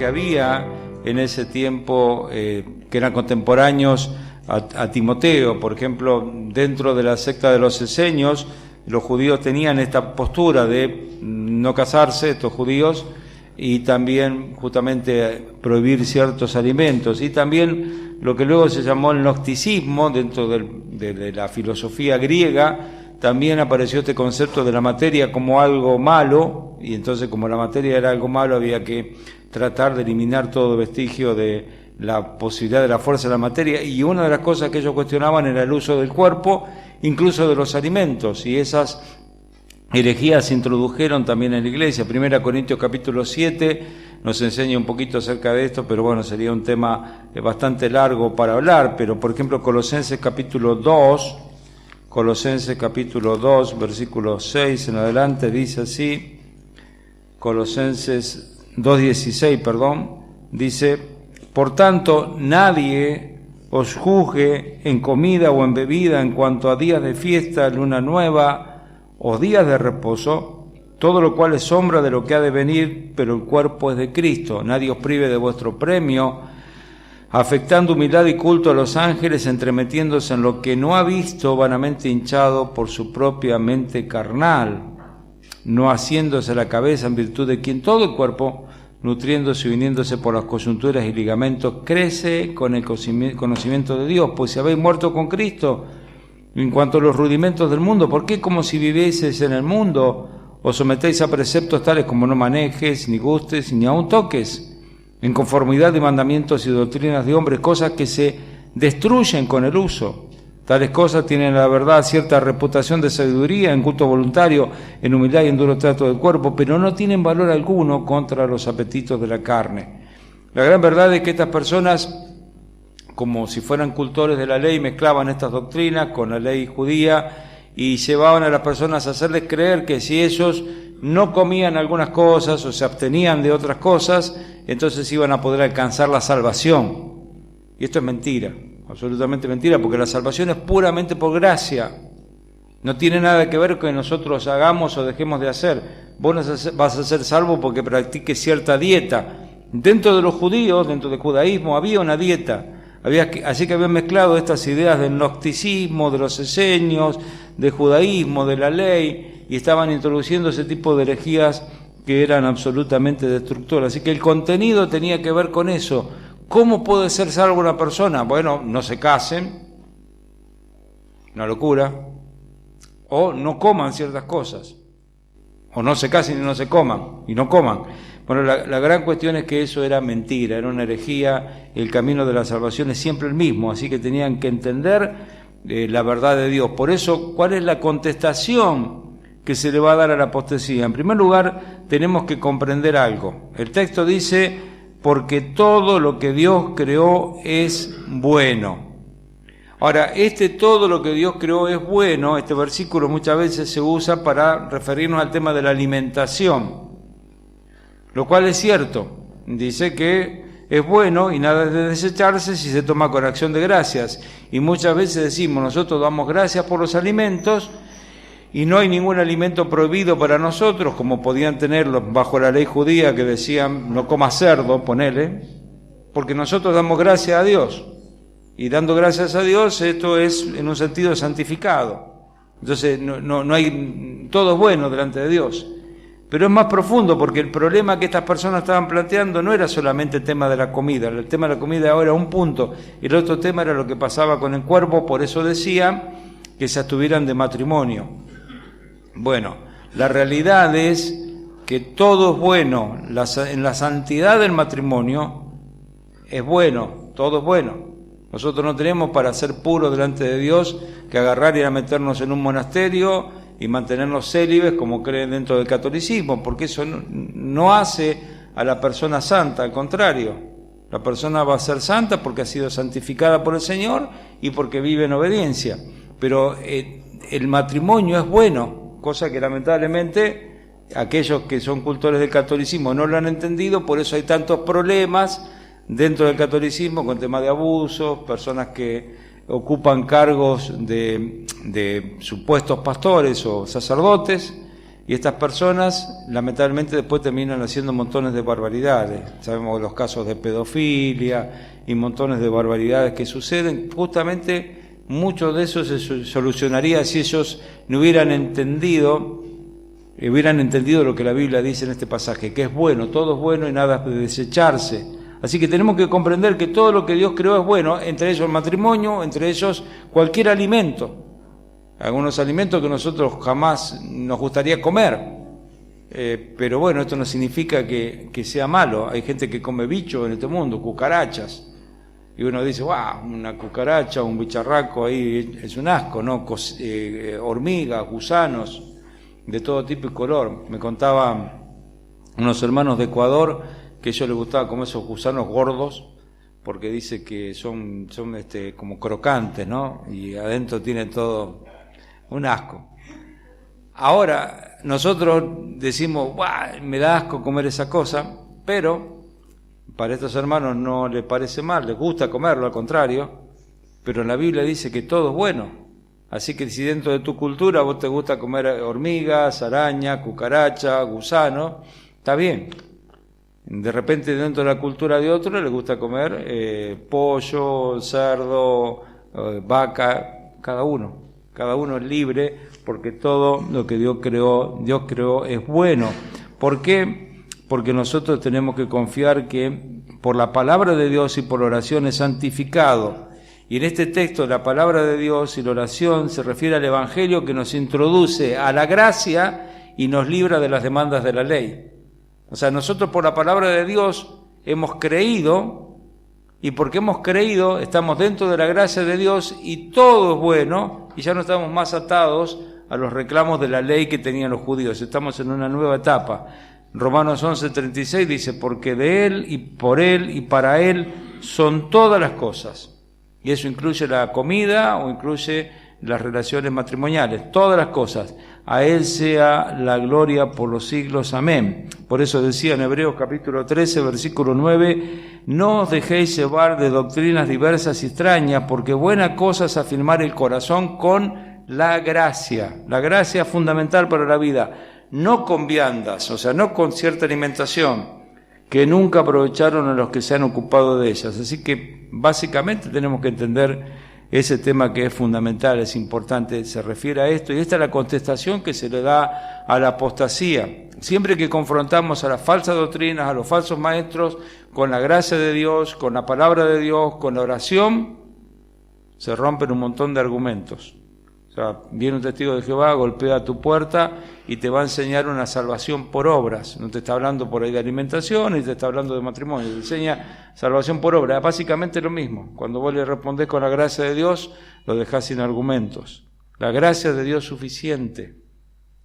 que había en ese tiempo, que eran contemporáneos a Timoteo. Por ejemplo, dentro de la secta de los esenios, los judíos tenían esta postura de no casarse, estos judíos, y también justamente prohibir ciertos alimentos, y también lo que luego se llamó el gnosticismo dentro de la filosofía griega. También apareció este concepto de la materia como algo malo, y entonces como la materia era algo malo había que tratar de eliminar todo vestigio de la posibilidad de la fuerza de la materia, y una de las cosas que ellos cuestionaban era el uso del cuerpo, incluso de los alimentos, y esas herejías se introdujeron también en la iglesia. 1 Corintios capítulo 7 nos enseña un poquito acerca de esto, pero bueno, sería un tema bastante largo para hablar. Pero por ejemplo Colosenses capítulo 2, versículo 6 en adelante, dice así, Colosenses 2:16, dice: por tanto, nadie os juzgue en comida o en bebida en cuanto a días de fiesta, luna nueva o días de reposo, todo lo cual es sombra de lo que ha de venir, pero el cuerpo es de Cristo. Nadie os prive de vuestro premio, afectando humildad y culto a los ángeles, entremetiéndose en lo que no ha visto, vanamente hinchado por su propia mente carnal, no haciéndose la cabeza, en virtud de quien todo el cuerpo, nutriéndose y uniéndose por las coyunturas y ligamentos, crece con el conocimiento de Dios. Pues si habéis muerto con Cristo en cuanto a los rudimentos del mundo, ¿por qué como si vivieseis en el mundo os sometéis a preceptos tales como no manejes, ni gustes, ni aun toques, en conformidad de mandamientos y doctrinas de hombres, cosas que se destruyen con el uso? Tales cosas tienen, la verdad, cierta reputación de sabiduría, en culto voluntario, en humildad y en duro trato del cuerpo, pero no tienen valor alguno contra los apetitos de la carne. La gran verdad es que estas personas, como si fueran cultores de la ley, mezclaban estas doctrinas con la ley judía y llevaban a las personas a hacerles creer que si ellos no comían algunas cosas o se abstenían de otras cosas, entonces iban a poder alcanzar la salvación. Y esto es mentira, absolutamente mentira, porque la salvación es puramente por gracia. No tiene nada que ver con que nosotros hagamos o dejemos de hacer. Vos vas a ser salvo porque practiques cierta dieta. Dentro de los judíos, dentro del judaísmo, había una dieta. Así que habían mezclado estas ideas del gnosticismo, de los esenios, del judaísmo, de la ley, y estaban introduciendo ese tipo de herejías que eran absolutamente destructoras. Así que el contenido tenía que ver con eso. ¿Cómo puede ser salvo una persona? Bueno, no se casen, una locura, o no coman ciertas cosas, o no se casen y no se coman, y no coman. Bueno, la gran cuestión es que eso era mentira, era una herejía. El camino de la salvación es siempre el mismo, así que tenían que entender la verdad de Dios. Por eso, ¿cuál es la contestación que se le va a dar a la apostasía? En primer lugar, tenemos que comprender algo. El texto dice: porque todo lo que Dios creó es bueno. Ahora, todo lo que Dios creó es bueno, este versículo muchas veces se usa para referirnos al tema de la alimentación, lo cual es cierto. Dice que es bueno y nada de desecharse si se toma con acción de gracias. Y muchas veces decimos, nosotros damos gracias por los alimentos y no hay ningún alimento prohibido para nosotros, como podían tenerlo bajo la ley judía que decían no comas cerdo, ponele, porque nosotros damos gracias a Dios. Y dando gracias a Dios, esto es en un sentido santificado. Entonces no hay, todo es bueno delante de Dios. Pero es más profundo, porque el problema que estas personas estaban planteando no era solamente el tema de la comida. El tema de la comida ahora era un punto. El otro tema era lo que pasaba con el cuerpo, por eso decían que se abstuvieran de matrimonio. Bueno, la realidad es que todo es bueno. En la santidad del matrimonio es bueno, todo es bueno. Nosotros no tenemos para ser puros delante de Dios que agarrar y ir a meternos en un monasterio y mantenernos célibes como creen dentro del catolicismo, porque eso no hace a la persona santa, al contrario. La persona va a ser santa porque ha sido santificada por el Señor y porque vive en obediencia. Pero el matrimonio es bueno, cosa que lamentablemente aquellos que son cultores del catolicismo no lo han entendido, por eso hay tantos problemas dentro del catolicismo con temas de abusos, personas que ocupan cargos de supuestos pastores o sacerdotes Y estas personas, lamentablemente, después terminan haciendo montones de barbaridades. Sabemos los casos de pedofilia y montones de barbaridades que suceden. Justamente, mucho de eso se solucionaría si ellos no hubieran entendido lo que la Biblia dice en este pasaje, que es bueno, todo es bueno y nada de desecharse. Así que tenemos que comprender que todo lo que Dios creó es bueno, entre ellos el matrimonio, entre ellos cualquier alimento. Algunos alimentos que nosotros jamás nos gustaría comer, pero bueno, esto no significa que sea malo. Hay gente que come bichos en este mundo, cucarachas, y uno dice, wow, una cucaracha, un bicharraco ahí es un asco, ¿no? Hormigas, gusanos, de todo tipo y color. Me contaban unos hermanos de Ecuador que a ellos les gustaba comer esos gusanos gordos, porque dice que son como crocantes, ¿no? Y adentro tienen todo un asco. Ahora, nosotros decimos, ¡guau! Me da asco comer esa cosa, pero para estos hermanos no les parece mal, les gusta comerlo, al contrario, pero la Biblia dice que todo es bueno. Así que si dentro de tu cultura vos te gusta comer hormigas, araña, cucaracha, gusano, está bien. De repente dentro de la cultura de otro les gusta comer pollo, cerdo, vaca, cada uno es libre, porque todo lo que Dios creó es bueno. ¿Por qué? Porque nosotros tenemos que confiar que por la palabra de Dios y por la oración es santificado. Y en este texto la palabra de Dios y la oración se refiere al Evangelio que nos introduce a la gracia y nos libra de las demandas de la ley. O sea, nosotros por la palabra de Dios hemos creído, y porque hemos creído estamos dentro de la gracia de Dios y todo es bueno, y ya no estamos más atados a los reclamos de la ley que tenían los judíos. Estamos en una nueva etapa. Romanos 11:36 dice, porque de Él y por Él y para Él son todas las cosas. Y eso incluye la comida o incluye las relaciones matrimoniales, todas las cosas. A Él sea la gloria por los siglos. Amén. Por eso decía en Hebreos capítulo 13, versículo 9, no os dejéis llevar de doctrinas diversas y extrañas, porque buena cosa es afirmar el corazón con la gracia. La gracia es fundamental para la vida, no con viandas, o sea, no con cierta alimentación, que nunca aprovecharon a los que se han ocupado de ellas. Así que básicamente tenemos que entender ese tema que es fundamental, es importante, se refiere a esto, y esta es la contestación que se le da a la apostasía. Siempre que confrontamos a las falsas doctrinas, a los falsos maestros, con la gracia de Dios, con la palabra de Dios, con la oración, se rompen un montón de argumentos. O sea, viene un testigo de Jehová, golpea tu puerta y te va a enseñar una salvación por obras. No te está hablando por ahí de alimentación, ni te está hablando de matrimonio, te enseña salvación por obras. Básicamente lo mismo. Cuando vos le respondés con la gracia de Dios, lo dejás sin argumentos. La gracia de Dios es suficiente.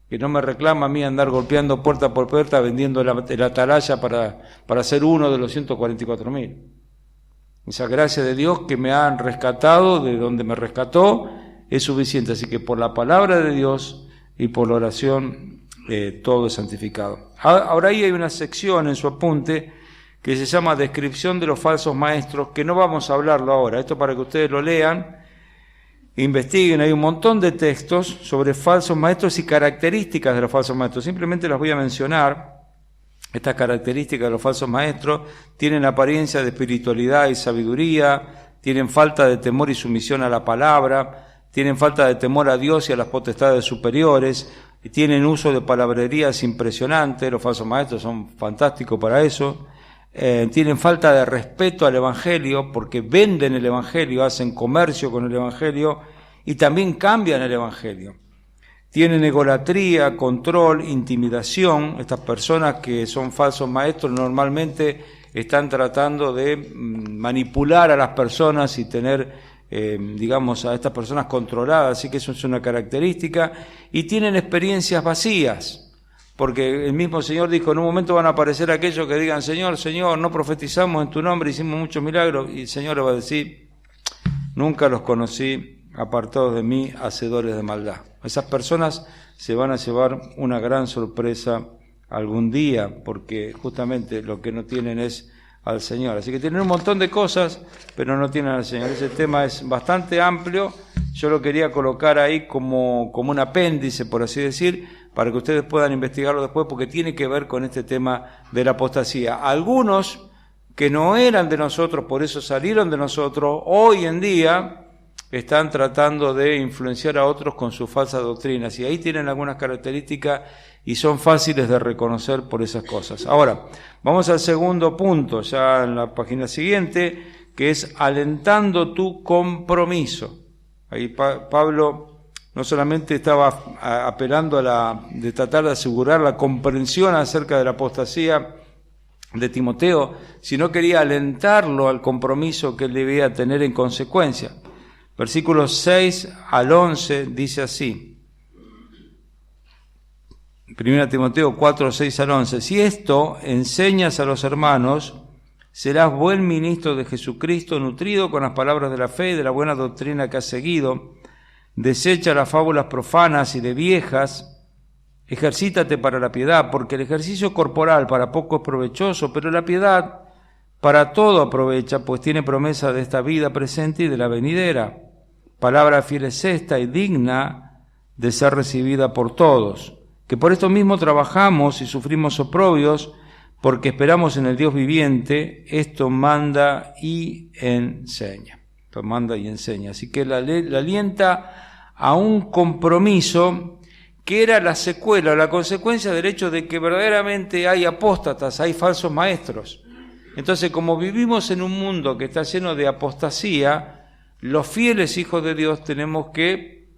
Que no me reclama a mí andar golpeando puerta por puerta, vendiendo la atalaya para ser uno de los 144.000. Esa gracia de Dios que me han rescatado de donde me rescató es suficiente. Así que por la palabra de Dios y por la oración todo es santificado. Ahora ahí hay una sección en su apunte que se llama Descripción de los falsos maestros, que no vamos a hablarlo ahora. Esto para que ustedes lo lean, investiguen. Hay un montón de textos sobre falsos maestros y características de los falsos maestros. Simplemente las voy a mencionar. Estas características de los falsos maestros tienen apariencia de espiritualidad y sabiduría, tienen falta de temor y sumisión a la palabra, tienen falta de temor a Dios y a las potestades superiores, y tienen uso de palabrerías impresionantes. Los falsos maestros son fantásticos para eso. Tienen falta de respeto al Evangelio, porque venden el Evangelio, hacen comercio con el Evangelio y también cambian el Evangelio. Tienen egolatría, control, intimidación. Estas personas que son falsos maestros normalmente están tratando de manipular a las personas y tener a estas personas controladas, así que eso es una característica. Y tienen experiencias vacías, porque el mismo Señor dijo, en un momento van a aparecer aquellos que digan, Señor, Señor, no profetizamos en tu nombre, hicimos muchos milagros, y el Señor le va a decir, nunca los conocí, apartados de mí, hacedores de maldad. Esas personas se van a llevar una gran sorpresa algún día, porque justamente lo que no tienen es al Señor. Así que tienen un montón de cosas, pero no tienen al Señor. Ese tema es bastante amplio. Yo lo quería colocar ahí como un apéndice, por así decir, para que ustedes puedan investigarlo después, porque tiene que ver con este tema de la apostasía. Algunos que no eran de nosotros, por eso salieron de nosotros, hoy en día están tratando de influenciar a otros con sus falsas doctrinas, y ahí tienen algunas características y son fáciles de reconocer por esas cosas. Ahora, vamos al segundo punto, ya en la página siguiente, que es alentando tu compromiso. Ahí Pablo no solamente estaba apelando de tratar de asegurar la comprensión acerca de la apostasía de Timoteo, sino quería alentarlo al compromiso que él debía tener en consecuencia. Versículos 6 al 11 dice así, 1 Timoteo 4, 6 al 11, si esto enseñas a los hermanos, serás buen ministro de Jesucristo, nutrido con las palabras de la fe y de la buena doctrina que has seguido. Desecha las fábulas profanas y de viejas. Ejercítate para la piedad, porque el ejercicio corporal para poco es provechoso, pero la piedad para todo aprovecha, pues tiene promesa de esta vida presente y de la venidera. Palabra fiel es esta y digna de ser recibida por todos, que por esto mismo trabajamos y sufrimos oprobios, porque esperamos en el Dios viviente. Esto manda y enseña. Esto manda y enseña. Así que la alienta a un compromiso que era la secuela, la consecuencia del hecho de que verdaderamente hay apóstatas, hay falsos maestros. Entonces, como vivimos en un mundo que está lleno de apostasía, los fieles hijos de Dios tenemos que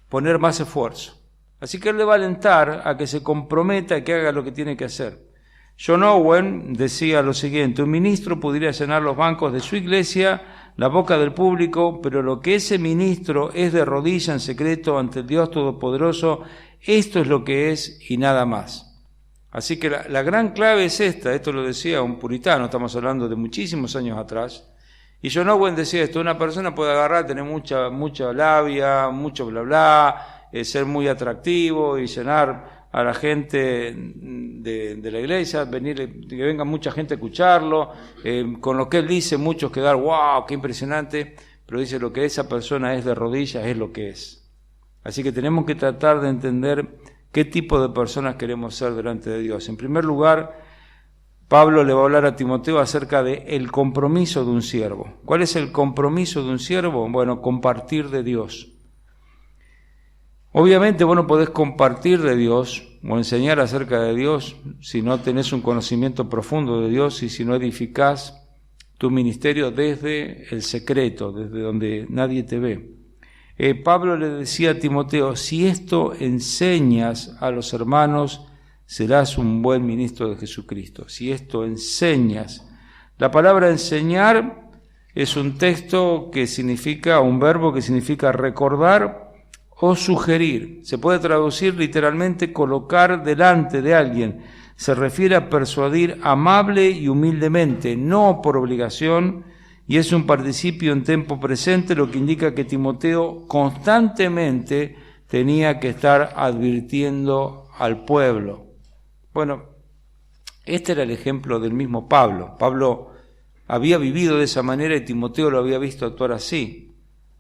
poner más esfuerzo. Así que él le va a alentar a que se comprometa y que haga lo que tiene que hacer. John Owen decía lo siguiente: un ministro pudiera llenar los bancos de su iglesia, la boca del público, pero lo que ese ministro es de rodillas en secreto ante el Dios Todopoderoso, esto es lo que es y nada más. Así que la gran clave es esta. Esto lo decía un puritano, estamos hablando de muchísimos años atrás, y John Owen decía esto: una persona puede agarrar, tener mucha labia, mucho bla bla, ser muy atractivo y llenar a la gente de la iglesia, que venga mucha gente a escucharlo, con lo que él dice muchos quedar, wow, qué impresionante, pero dice lo que esa persona es de rodillas es lo que es. Así que tenemos que tratar de entender qué tipo de personas queremos ser delante de Dios. En primer lugar, Pablo le va a hablar a Timoteo acerca del compromiso de un siervo. ¿Cuál es el compromiso de un siervo? Bueno, compartir de Dios. Obviamente vos no podés compartir de Dios o enseñar acerca de Dios si no tenés un conocimiento profundo de Dios y si no edificás tu ministerio desde el secreto, desde donde nadie te ve. Pablo le decía a Timoteo: si esto enseñas a los hermanos, serás un buen ministro de Jesucristo. Si esto enseñas. La palabra enseñar es un texto que significa, un verbo que significa recordar o sugerir. Se puede traducir literalmente colocar delante de alguien. Se refiere a persuadir amable y humildemente, no por obligación, y es un participio en tiempo presente, lo que indica que Timoteo constantemente tenía que estar advirtiendo al pueblo. Bueno, este era el ejemplo del mismo Pablo. Pablo había vivido de esa manera y Timoteo lo había visto actuar así.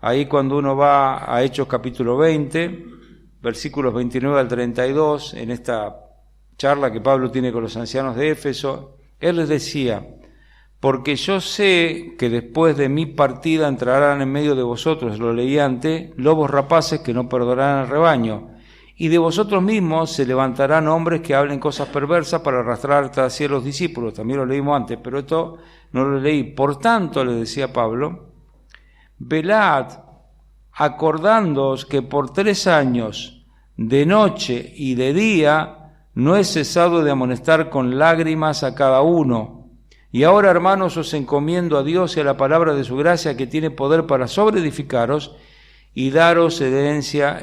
Ahí cuando uno va a Hechos capítulo 20, versículos 29 al 32, en esta charla que Pablo tiene con los ancianos de Éfeso, él les decía: porque yo sé que después de mi partida entrarán en medio de vosotros, lo leí antes, lobos rapaces que no perdonarán al rebaño, y de vosotros mismos se levantarán hombres que hablen cosas perversas para arrastrar hacia los discípulos. También lo leímos antes, pero esto no lo leí. Por tanto, le decía Pablo, velad, acordándoos que por 3 años, de noche y de día, no he cesado de amonestar con lágrimas a cada uno. Y ahora, hermanos, os encomiendo a Dios y a la palabra de su gracia, que tiene poder para sobreedificaros y daros herencia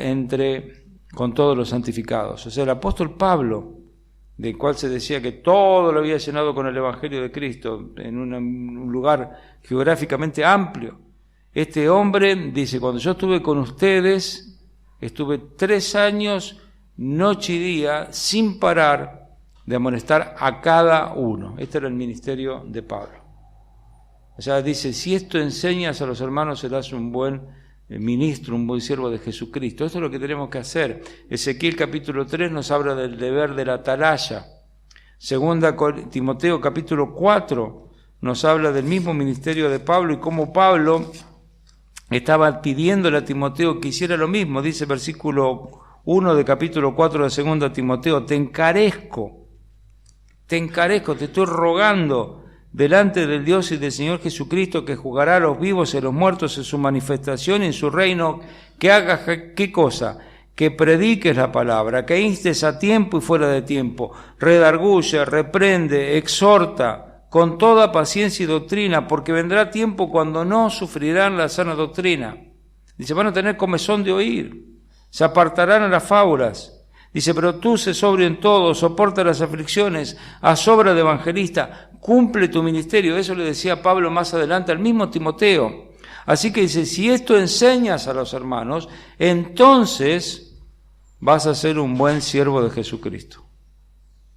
con todos los santificados. O sea, el apóstol Pablo, del cual se decía que todo lo había llenado con el Evangelio de Cristo, en un lugar geográficamente amplio, este hombre dice: cuando yo estuve con ustedes, estuve 3 años, noche y día, sin parar de amonestar a cada uno. Este era el ministerio de Pablo. O sea, dice: si esto enseñas a los hermanos, serás un buen ministro, un buen siervo de Jesucristo. Esto es lo que tenemos que hacer. Ezequiel capítulo 3 nos habla del deber de la atalaya. Segunda Timoteo capítulo 4 nos habla del mismo ministerio de Pablo y cómo Pablo estaba pidiéndole a Timoteo que hiciera lo mismo. Dice versículo 1 de capítulo 4 de segunda Timoteo: te encarezco, te estoy rogando delante del Dios y del Señor Jesucristo, que juzgará a los vivos y a los muertos en su manifestación y en su reino, que hagas, ¿qué cosa? Que prediques la palabra, que instes a tiempo y fuera de tiempo, redarguye, reprende, exhorta, con toda paciencia y doctrina, porque vendrá tiempo cuando no sufrirán la sana doctrina. Dice, van a tener comezón de oír, se apartarán a las fábulas. Dice, pero tú sé sobrio en todo, soporta las aflicciones, haz obra de evangelista, cumple tu ministerio. Eso le decía Pablo más adelante al mismo Timoteo. Así que dice, si esto enseñas a los hermanos, entonces vas a ser un buen siervo de Jesucristo.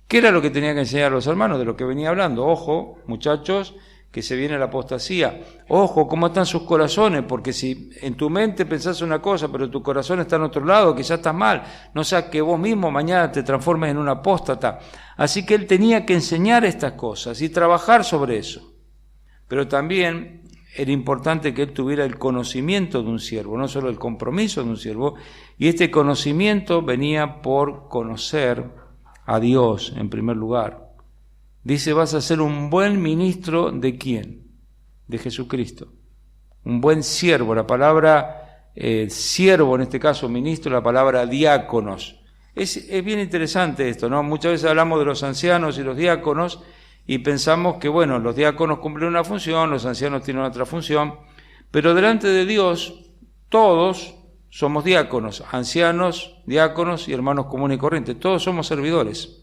¿Qué era lo que tenía que enseñar a los hermanos? De lo que venía hablando. Ojo, muchachos, que se viene la apostasía. Ojo, cómo están sus corazones, porque si en tu mente pensás una cosa, pero tu corazón está en otro lado, quizás estás mal, no sea que vos mismo mañana te transformes en un apóstata. Así que él tenía que enseñar estas cosas y trabajar sobre eso. Pero también era importante que él tuviera el conocimiento de un siervo, no solo el compromiso de un siervo, y este conocimiento venía por conocer a Dios en primer lugar. Dice, vas a ser un buen ministro ¿de quién? De Jesucristo. Un buen siervo. La palabra siervo, en este caso ministro, la palabra diáconos. Es bien interesante esto, ¿no? Muchas veces hablamos de los ancianos y los diáconos y pensamos que, bueno, los diáconos cumplen una función, los ancianos tienen otra función, pero delante de Dios todos somos diáconos, ancianos, diáconos y hermanos comunes y corrientes. Todos somos servidores.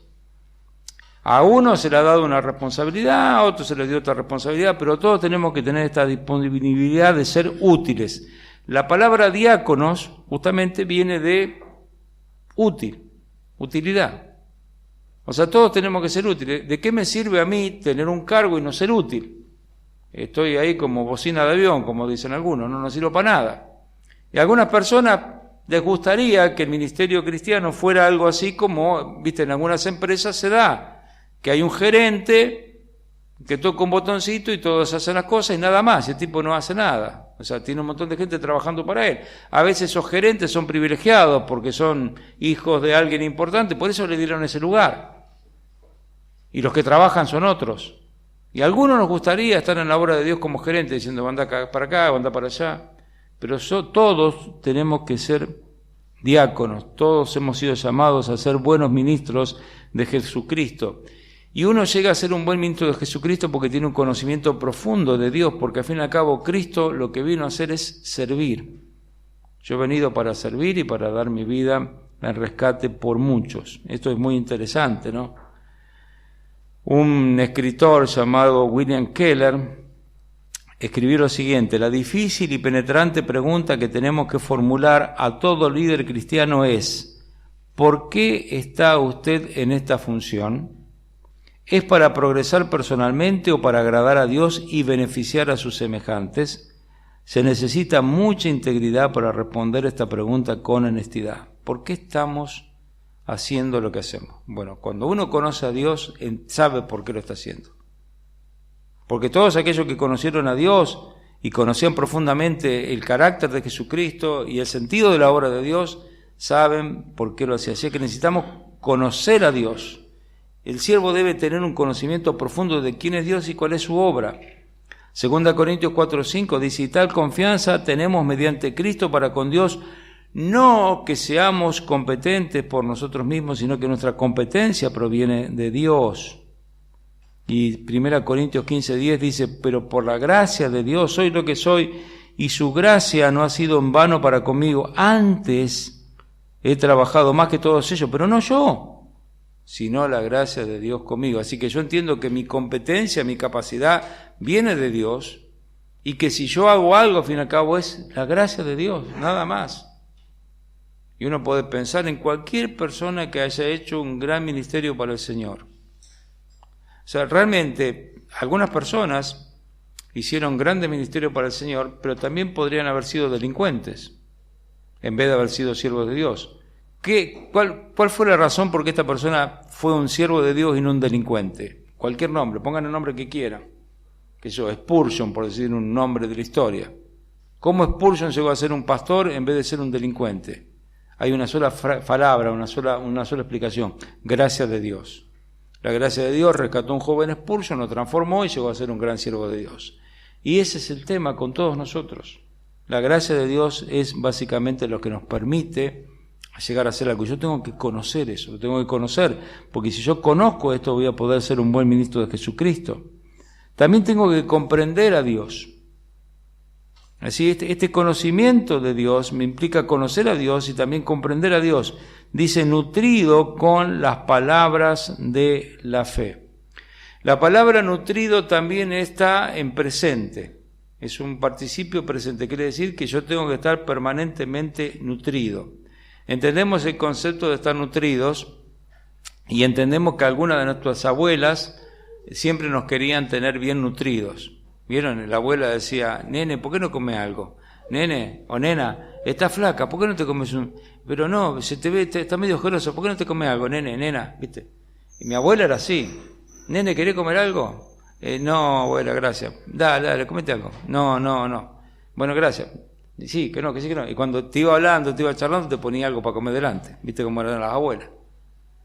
A uno se le ha dado una responsabilidad, a otro se le dio otra responsabilidad, pero todos tenemos que tener esta disponibilidad de ser útiles. La palabra diáconos justamente viene de útil, utilidad. O sea, todos tenemos que ser útiles. ¿De qué me sirve a mí tener un cargo y no ser útil? Estoy ahí como bocina de avión, como dicen algunos, no sirvo para nada. Y a algunas personas les gustaría que el ministerio cristiano fuera algo así como, viste, en algunas empresas se da, que hay un gerente que toca un botoncito y todos hacen las cosas y nada más, y el tipo no hace nada. O sea, tiene un montón de gente trabajando para él. A veces esos gerentes son privilegiados porque son hijos de alguien importante, por eso le dieron ese lugar. Y los que trabajan son otros. Y a algunos nos gustaría estar en la obra de Dios como gerente, diciendo, anda para acá, anda para allá. Pero todos tenemos que ser diáconos, todos hemos sido llamados a ser buenos ministros de Jesucristo. Y uno llega a ser un buen ministro de Jesucristo porque tiene un conocimiento profundo de Dios, porque al fin y al cabo Cristo lo que vino a hacer es servir. Yo he venido para servir y para dar mi vida en rescate por muchos. Esto es muy interesante, ¿no? Un escritor llamado William Keller escribió lo siguiente: la difícil y penetrante pregunta que tenemos que formular a todo líder cristiano es: ¿por qué está usted en esta función? ¿Es para progresar personalmente o para agradar a Dios y beneficiar a sus semejantes? Se necesita mucha integridad para responder esta pregunta con honestidad. ¿Por qué estamos haciendo lo que hacemos? Bueno, cuando uno conoce a Dios, sabe por qué lo está haciendo. Porque todos aquellos que conocieron a Dios y conocían profundamente el carácter de Jesucristo y el sentido de la obra de Dios, saben por qué lo hacía. Así que necesitamos conocer a Dios. El siervo debe tener un conocimiento profundo de quién es Dios y cuál es su obra. 2 Corintios 4:5 dice, y tal confianza tenemos mediante Cristo para con Dios, no que seamos competentes por nosotros mismos, sino que nuestra competencia proviene de Dios. Y 1 Corintios 15:10 dice, pero por la gracia de Dios soy lo que soy, y su gracia no ha sido en vano para conmigo. Antes he trabajado más que todos ellos, pero no yo, sino la gracia de Dios conmigo. Así que yo entiendo que mi competencia, mi capacidad viene de Dios, y que si yo hago algo, al fin y al cabo, es la gracia de Dios, nada más. Y uno puede pensar en cualquier persona que haya hecho un gran ministerio para el Señor. O sea, realmente, algunas personas hicieron grandes ministerios para el Señor, pero también podrían haber sido delincuentes, en vez de haber sido siervos de Dios. ¿Cuál fue la razón por qué esta persona fue un siervo de Dios y no un delincuente? Cualquier nombre, pongan el nombre que quieran. Spurgeon, por decir un nombre de la historia. ¿Cómo Spurgeon llegó a ser un pastor en vez de ser un delincuente? Hay una sola palabra, una sola explicación: gracia de Dios. La gracia de Dios rescató a un joven Spurgeon, lo transformó y llegó a ser un gran siervo de Dios. Y ese es el tema con todos nosotros. La gracia de Dios es básicamente lo que nos permite llegar a ser algo. Yo tengo que conocer eso, lo tengo que conocer, porque si yo conozco esto voy a poder ser un buen ministro de Jesucristo. También tengo que comprender a Dios. Así, este conocimiento de Dios me implica conocer a Dios y también comprender a Dios. Dice, nutrido con las palabras de la fe. La palabra nutrido también está en presente. Es un participio presente, quiere decir que yo tengo que estar permanentemente nutrido. Entendemos el concepto de estar nutridos y entendemos que algunas de nuestras abuelas siempre nos querían tener bien nutridos. ¿Vieron? La abuela decía, nene, ¿por qué no comes algo? Nene o nena, estás flaca, ¿por qué no te comes un...? Pero no, se te ve, está medio ojeroso, ¿por qué no te comes algo, nene, nena? ¿Viste? Y mi abuela era así. Nene, ¿querés comer algo? No, abuela, gracias. Dale, comete algo. No. Bueno, gracias. Sí, que no, que sí, que no. Y cuando te iba hablando, te iba charlando, te ponía algo para comer delante. ¿Viste cómo eran las abuelas?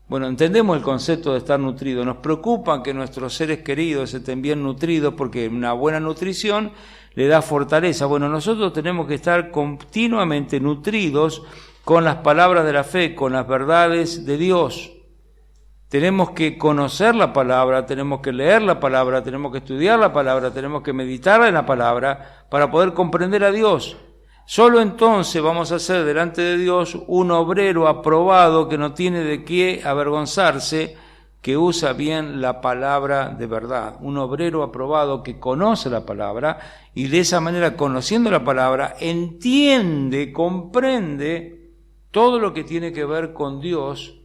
Bueno, entendemos el concepto de estar nutrido. Nos preocupa que nuestros seres queridos estén bien nutridos porque una buena nutrición le da fortaleza. Bueno, nosotros tenemos que estar continuamente nutridos con las palabras de la fe, con las verdades de Dios. Tenemos que conocer la palabra, tenemos que leer la palabra, tenemos que estudiar la palabra, tenemos que meditar en la palabra para poder comprender a Dios. Solo entonces vamos a ser delante de Dios un obrero aprobado que no tiene de qué avergonzarse, que usa bien la palabra de verdad. Un obrero aprobado que conoce la palabra y de esa manera, conociendo la palabra, entiende, comprende todo lo que tiene que ver con Dios,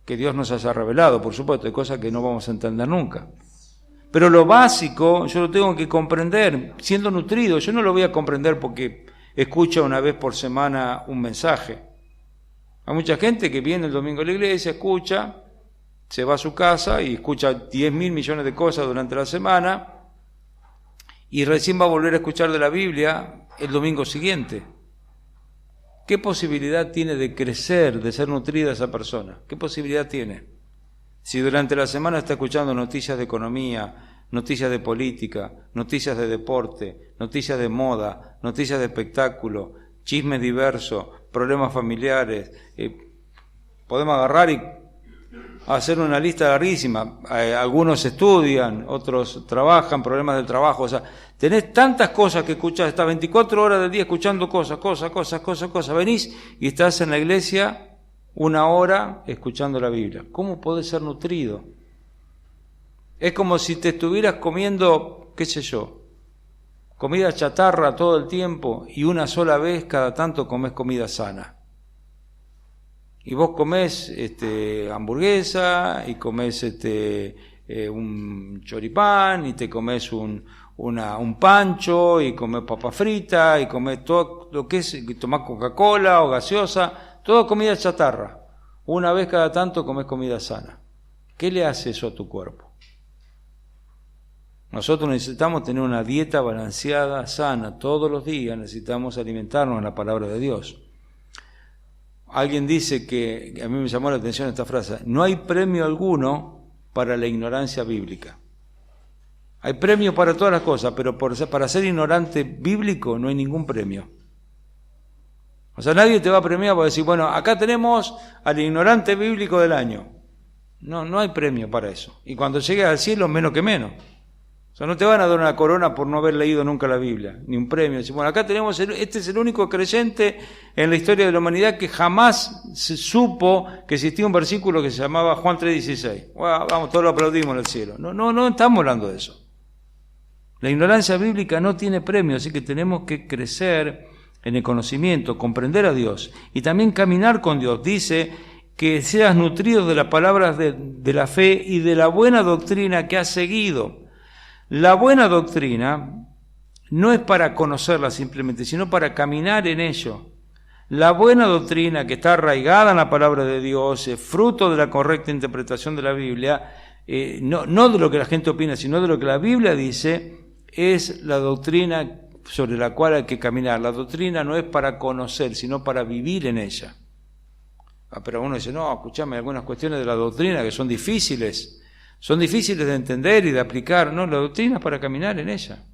que Dios nos haya revelado, por supuesto, hay cosas que no vamos a entender nunca. Pero lo básico yo lo tengo que comprender, siendo nutrido. Yo no lo voy a comprender porque escucha una vez por semana un mensaje. Hay mucha gente que viene el domingo a la iglesia, escucha, se va a su casa y escucha 10.000 millones de cosas durante la semana y recién va a volver a escuchar de la Biblia el domingo siguiente. ¿Qué posibilidad tiene de crecer, de ser nutrida esa persona? ¿Qué posibilidad tiene? Si durante la semana está escuchando noticias de economía, noticias de política, noticias de deporte, noticias de moda, noticias de espectáculo, chismes diversos, problemas familiares, podemos agarrar y hacer una lista larguísima. Algunos estudian, otros trabajan, problemas del trabajo. O sea, tenés tantas cosas que escuchás, estás 24 horas del día escuchando cosas. Venís y estás en la iglesia 1 hora escuchando la Biblia. ¿Cómo podés ser nutrido? Es como si te estuvieras comiendo, qué sé yo, comida chatarra todo el tiempo y una sola vez cada tanto comés comida sana. Y vos comés hamburguesa y comés un choripán y te comés un pancho y comés papa frita y comés todo lo que es, y tomás Coca-Cola o gaseosa, todo comida chatarra. Una vez cada tanto comés comida sana. ¿Qué le hace eso a tu cuerpo? Nosotros necesitamos tener una dieta balanceada, sana, todos los días necesitamos alimentarnos en la palabra de Dios. Alguien dice que, a mí me llamó la atención esta frase, no hay premio alguno para la ignorancia bíblica. Hay premio para todas las cosas, pero para ser ignorante bíblico no hay ningún premio. O sea, nadie te va a premiar por decir, bueno, acá tenemos al ignorante bíblico del año. No hay premio para eso. Y cuando llegues al cielo, menos que menos. O sea, no te van a dar una corona por no haber leído nunca la Biblia, ni un premio. Bueno, acá tenemos, este es el único creyente en la historia de la humanidad que jamás se supo que existía un versículo que se llamaba Juan 3:16. Bueno, vamos, todos lo aplaudimos en el cielo. No estamos hablando de eso. La ignorancia bíblica no tiene premio, así que tenemos que crecer en el conocimiento, comprender a Dios y también caminar con Dios. Dice que seas nutrido de las palabras de la fe y de la buena doctrina que has seguido. La buena doctrina no es para conocerla simplemente, sino para caminar en ello. La buena doctrina que está arraigada en la palabra de Dios, fruto de la correcta interpretación de la Biblia, no de lo que la gente opina, sino de lo que la Biblia dice, es la doctrina sobre la cual hay que caminar. La doctrina no es para conocer, sino para vivir en ella. Pero uno dice, no, escuchame, hay algunas cuestiones de la doctrina que son difíciles de entender y de aplicar. No, la doctrina es para caminar en ella.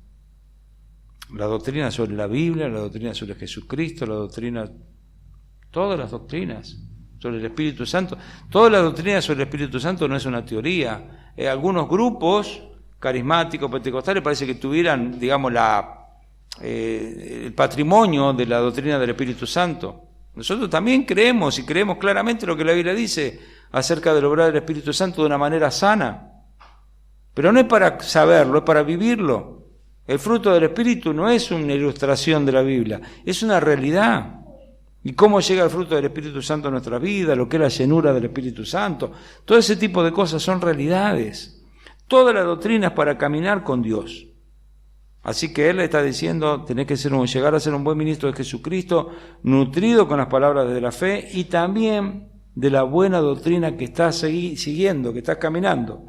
La doctrina sobre la Biblia, la doctrina sobre Jesucristo, la doctrina, todas las doctrinas sobre el Espíritu Santo. Toda la doctrina sobre el Espíritu Santo no es una teoría. Algunos grupos carismáticos, pentecostales, parece que tuvieran, digamos, el patrimonio de la doctrina del Espíritu Santo. Nosotros también creemos y creemos claramente lo que la Biblia dice acerca del obrar del Espíritu Santo de una manera sana. Pero no es para saberlo, es para vivirlo. El fruto del Espíritu no es una ilustración de la Biblia, es una realidad. Y cómo llega el fruto del Espíritu Santo a nuestra vida, lo que es la llenura del Espíritu Santo, todo ese tipo de cosas son realidades. Toda la doctrina es para caminar con Dios. Así que Él le está diciendo, tenés que llegar a ser un buen ministro de Jesucristo, nutrido con las palabras de la fe y también de la buena doctrina que estás siguiendo, que estás caminando.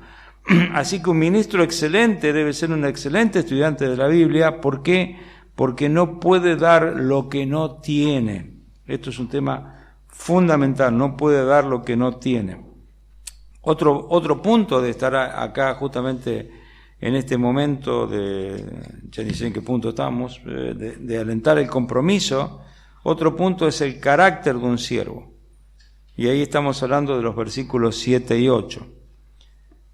Así que un ministro excelente debe ser un excelente estudiante de la Biblia. ¿Por qué? Porque no puede dar lo que no tiene. Esto es un tema fundamental, no puede dar lo que no tiene. Otro punto de estar acá justamente en este momento, ya ni sé en qué punto estamos, de alentar el compromiso, otro punto es el carácter de un siervo. Y ahí estamos hablando de los versículos 7 y 8.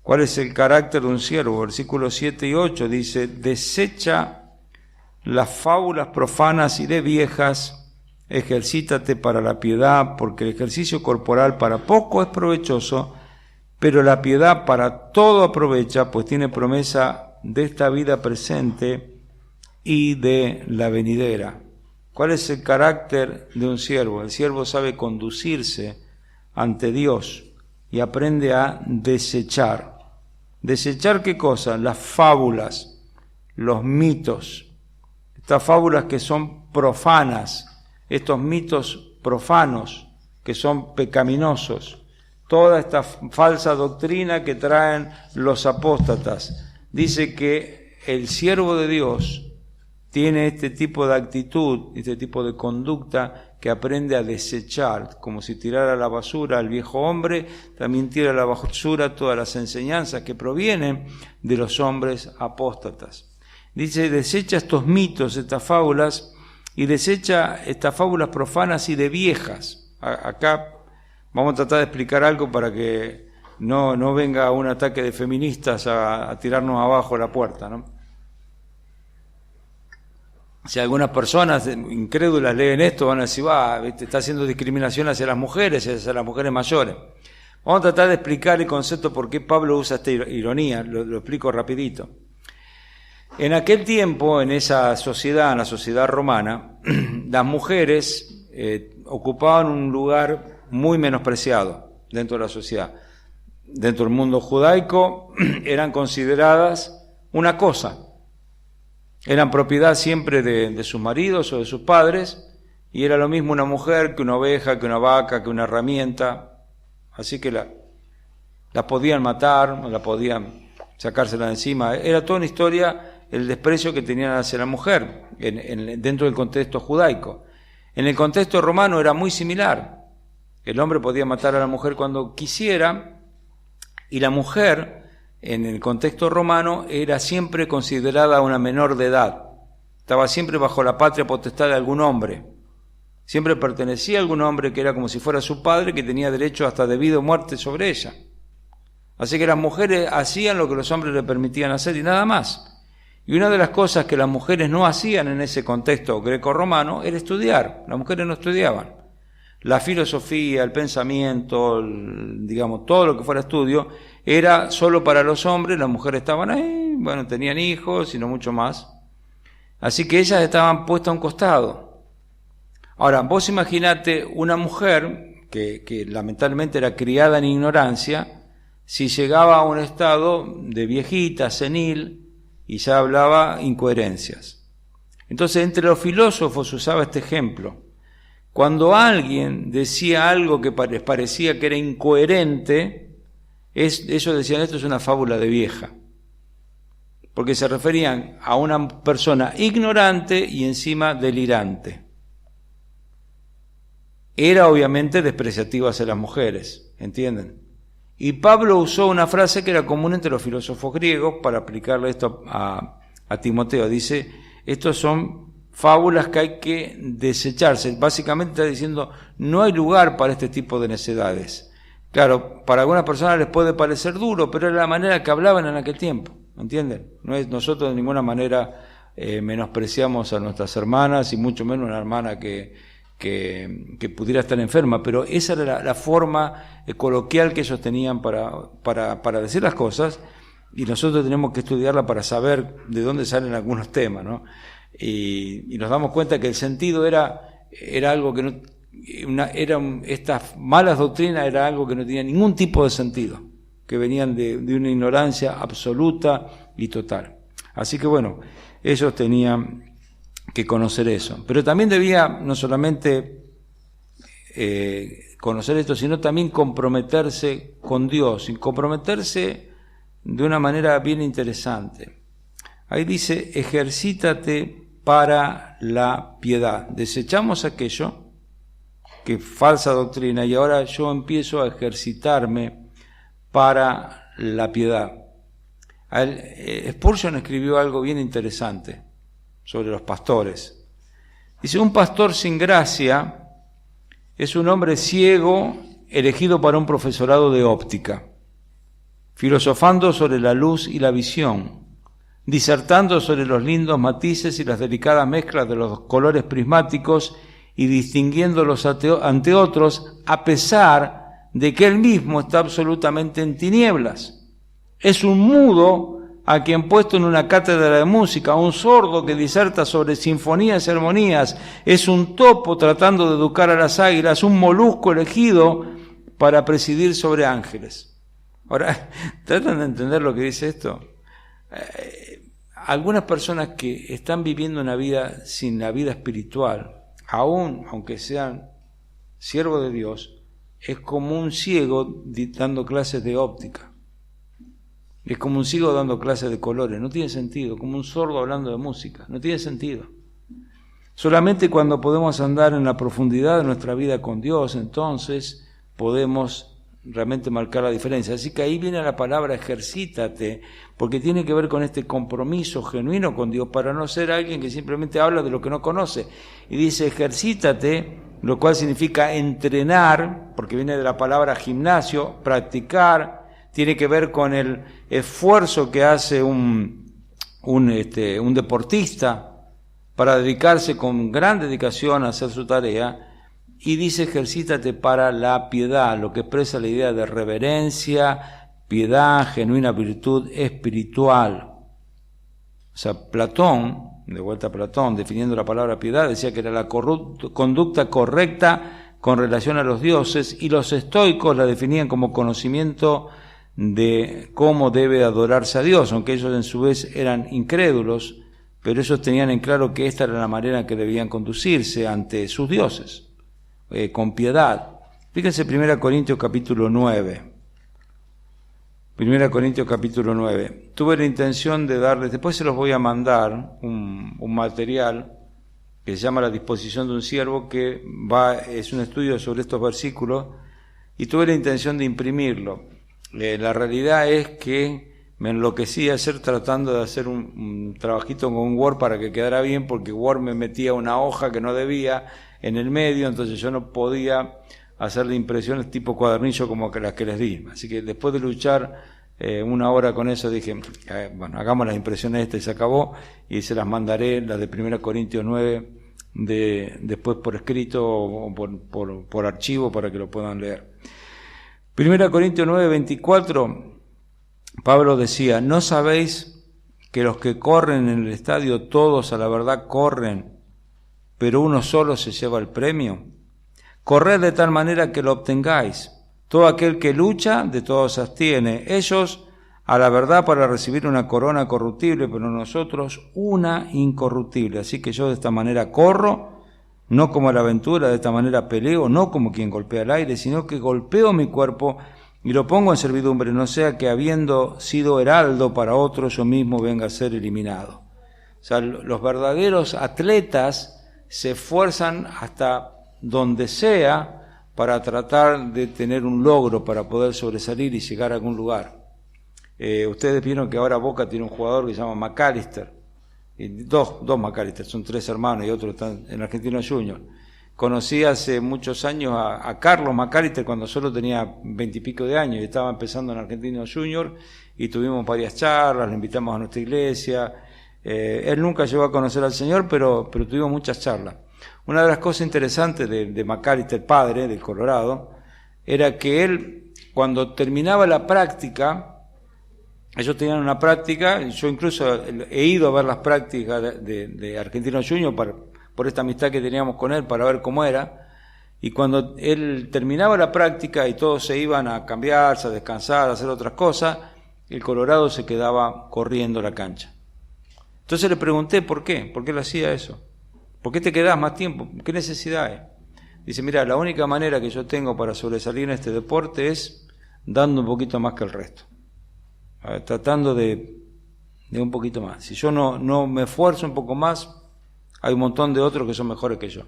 ¿Cuál es el carácter de un siervo? Versículos 7 y 8 dice, desecha las fábulas profanas y de viejas, ejercítate para la piedad, porque el ejercicio corporal para poco es provechoso, pero la piedad para todo aprovecha, pues tiene promesa de esta vida presente y de la venidera. ¿Cuál es el carácter de un siervo? El siervo sabe conducirse ante Dios y aprende a desechar. ¿Desechar qué cosa? Las fábulas, los mitos. Estas fábulas que son profanas, estos mitos profanos que son pecaminosos. Toda esta falsa doctrina que traen los apóstatas. Dice que el siervo de Dios tiene este tipo de actitud, este tipo de conducta que aprende a desechar, como si tirara a la basura al viejo hombre, también tira a la basura todas las enseñanzas que provienen de los hombres apóstatas. Dice, desecha estos mitos, estas fábulas, y desecha estas fábulas profanas y de viejas. Acá vamos a tratar de explicar algo para que no venga un ataque de feministas a tirarnos abajo la puerta, ¿no? Si algunas personas incrédulas leen esto, van a decir, está haciendo discriminación hacia las mujeres mayores. Vamos a tratar de explicar el concepto por qué Pablo usa esta ironía, lo explico rapidito. En aquel tiempo, en esa sociedad, en la sociedad romana, las mujeres ocupaban un lugar muy menospreciado dentro de la sociedad. Dentro del mundo judaico eran consideradas una cosa. Eran propiedad siempre de sus maridos o de sus padres, y era lo mismo una mujer que una oveja, que una vaca, que una herramienta. Así que la podían matar, la podían sacársela de encima. Era toda una historia el desprecio que tenían hacia la mujer dentro del contexto judaico. En el contexto romano era muy similar. El hombre podía matar a la mujer cuando quisiera, y la mujer, en el contexto romano, era siempre considerada una menor de edad. Estaba siempre bajo la patria potestad de algún hombre. Siempre pertenecía a algún hombre que era como si fuera su padre, que tenía derecho hasta de vida o muerte sobre ella. Así que las mujeres hacían lo que los hombres le permitían hacer y nada más. Y una de las cosas que las mujeres no hacían en ese contexto greco-romano era estudiar. Las mujeres no estudiaban. La filosofía, el pensamiento, digamos, todo lo que fuera estudio, era solo para los hombres. Las mujeres estaban ahí, bueno, tenían hijos y no mucho más. Así que ellas estaban puestas a un costado. Ahora, vos imaginate una mujer que lamentablemente era criada en ignorancia, si llegaba a un estado de viejita, senil, y ya hablaba incoherencias. Entonces, entre los filósofos usaba este ejemplo. Cuando alguien decía algo que les parecía que era incoherente, ellos decían, esto es una fábula de vieja. Porque se referían a una persona ignorante y encima delirante. Era obviamente despreciativo hacia las mujeres, ¿entienden? Y Pablo usó una frase que era común entre los filósofos griegos para aplicarle esto a Timoteo. Dice, estos son fábulas que hay que desecharse. Básicamente está diciendo, no hay lugar para este tipo de necedades. Claro, para algunas personas les puede parecer duro, pero era la manera que hablaban en aquel tiempo, ¿entienden? Nosotros de ninguna manera menospreciamos a nuestras hermanas, y mucho menos una hermana que pudiera estar enferma, pero esa era la forma coloquial que ellos tenían para decir las cosas, y nosotros tenemos que estudiarla para saber de dónde salen algunos temas, ¿no? Y nos damos cuenta que el sentido era algo que no, estas malas doctrinas era algo que no tenía ningún tipo de sentido, que venían de una ignorancia absoluta y total. Así que bueno, ellos tenían que conocer eso, pero también debía no solamente conocer esto, sino también comprometerse con Dios, y comprometerse de una manera bien interesante. Ahí dice, ejercítate para la piedad. Desechamos aquello que es falsa doctrina, y ahora yo empiezo a ejercitarme para la piedad. Spurgeon escribió algo bien interesante sobre los pastores. Dice, un pastor sin gracia es un hombre ciego elegido para un profesorado de óptica, filosofando sobre la luz y la visión, disertando sobre los lindos matices y las delicadas mezclas de los colores prismáticos y distinguiéndolos ante otros, a pesar de que él mismo está absolutamente en tinieblas. Es un mudo a quien puesto en una cátedra de música, un sordo que diserta sobre sinfonías y armonías, es un topo tratando de educar a las águilas, un molusco elegido para presidir sobre ángeles. Ahora, ¿tratan de entender lo que dice esto? Algunas personas que están viviendo una vida sin la vida espiritual, aunque sean siervos de Dios, es como un ciego dando clases de óptica. Es como un ciego dando clases de colores, no tiene sentido, como un sordo hablando de música, no tiene sentido. Solamente cuando podemos andar en la profundidad de nuestra vida con Dios, entonces podemos realmente marcar la diferencia. Así que ahí viene la palabra ejercítate, porque tiene que ver con este compromiso genuino con Dios, para no ser alguien que simplemente habla de lo que no conoce. Y dice ejercítate, lo cual significa entrenar, porque viene de la palabra gimnasio, practicar. Tiene que ver con el esfuerzo que hace un deportista para dedicarse con gran dedicación a hacer su tarea, y dice ejercítate para la piedad, lo que expresa la idea de reverencia, piedad, genuina virtud espiritual. O sea, Platón, de vuelta a Platón, definiendo la palabra piedad, decía que era la conducta correcta con relación a los dioses, y los estoicos la definían como conocimiento de cómo debe adorarse a Dios, aunque ellos en su vez eran incrédulos, pero ellos tenían en claro que esta era la manera en que debían conducirse ante sus dioses, con piedad. Fíjense 1 Corintios capítulo 9. 1 Corintios capítulo 9. Tuve la intención de darles, después se los voy a mandar, un material que se llama La disposición de un siervo, que es un estudio sobre estos versículos, y tuve la intención de imprimirlo. La realidad es que me enloquecí ayer tratando de hacer un trabajito con Word para que quedara bien, porque Word me metía una hoja que no debía en el medio, entonces yo no podía hacerle impresiones tipo cuadernillo como las que les di. Así que después de luchar una hora con eso, dije, bueno, hagamos las impresiones y se acabó, y se las mandaré, las de 1 Corintios 9, después por escrito o por archivo, para que lo puedan leer. 1 Corintios 9, 24, Pablo decía, ¿no sabéis que los que corren en el estadio todos a la verdad corren, pero uno solo se lleva el premio? Corred de tal manera que lo obtengáis. Todo aquel que lucha, de todo se abstiene. Ellos a la verdad para recibir una corona corruptible, pero nosotros una incorruptible. Así que yo de esta manera corro, no como a la aventura, de esta manera peleo, no como quien golpea el aire, sino que golpeo mi cuerpo y lo pongo en servidumbre, no sea que habiendo sido heraldo para otro, yo mismo venga a ser eliminado. O sea, los verdaderos atletas se esfuerzan hasta donde sea para tratar de tener un logro, para poder sobresalir y llegar a algún lugar. Ustedes vieron que ahora Boca tiene un jugador que se llama McAllister, y dos McAllister, son 3 hermanos y otro está en Argentinos Juniors. Conocí hace muchos años a Carlos McAllister cuando solo tenía 20 y pico de años y estaba empezando en Argentinos Juniors y tuvimos varias charlas, le invitamos a nuestra iglesia. Él nunca llegó a conocer al Señor, pero tuvimos muchas charlas. Una de las cosas interesantes de McAllister, padre del Colorado, era que él, cuando terminaba la práctica, ellos tenían una práctica, yo incluso he ido a ver las prácticas de Argentinos Juniors por esta amistad que teníamos con él para ver cómo era, y cuando él terminaba la práctica y todos se iban a cambiarse, a descansar, a hacer otras cosas, el Colorado se quedaba corriendo la cancha. Entonces le pregunté por qué él hacía eso. ¿Por qué te quedás más tiempo? ¿Qué necesidad hay? Dice, mira, la única manera que yo tengo para sobresalir en este deporte es dando un poquito más que el resto. Tratando de un poquito más. Si yo no me esfuerzo un poco más, hay un montón de otros que son mejores que yo.